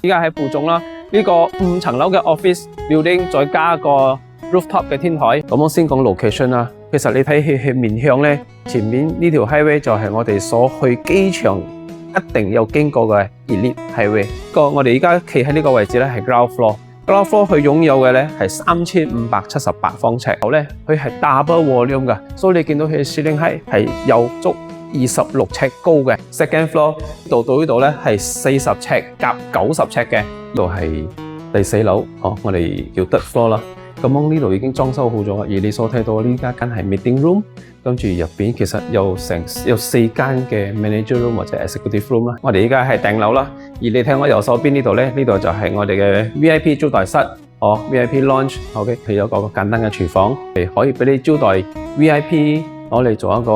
依家喺附中啦，呢個5層樓嘅 office building 再加個 rooftop 嘅天台。咁我先講 location 啦。其實你睇佢面向咧，前面呢條 highway 就係我哋所去機場一定有經過嘅 elite highway。我哋而家企喺呢個位置咧係 ground floor。ground floor 佢擁有嘅咧係3578方尺，後咧佢係 double volume 嘅，所以你見到佢嘅 ceiling height 係有足26尺高嘅。second floor 到呢度咧係40尺夾90尺嘅，呢度係第4樓，我哋叫 third floor 啦。咁呢度已經裝修好咗，而你所睇到呢間係 meeting room， 跟住入邊其實有4間嘅 manager room 或者 executive room 啦。我哋而家係頂樓啦，而你睇我右手邊呢度咧，呢度就係我哋嘅 VIP 招待室，VIP lounge，OK， 佢有個簡單嘅廚房，可以俾你招待 VIP 攞嚟做一個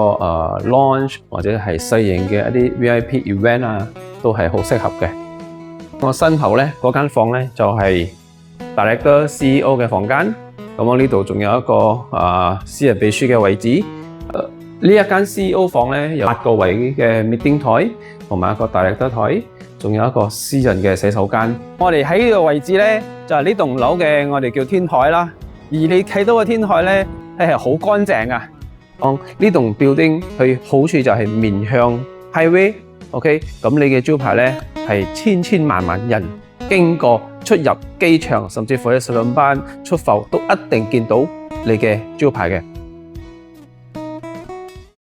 launch 或者係細型嘅一啲 VIP event 啊，都係好適合嘅。我身後咧嗰間房咧就係Director CEO 嘅房間，咁我呢度仲有一個私人秘書嘅位置。呢一間 CEO 房咧有8個位嘅 meeting 台，同埋一個 Director 台，仲有一個私人嘅洗手間。我哋喺呢個位置咧就係呢棟樓嘅我哋叫天台啦。而你睇到嘅天台咧係好乾淨啊。呢棟 building 佢好處就係面向 highway，OK， 咁你嘅招牌咧係千萬人經過出入機場，甚至乎喺上班出埠都一定見到你嘅招牌嘅。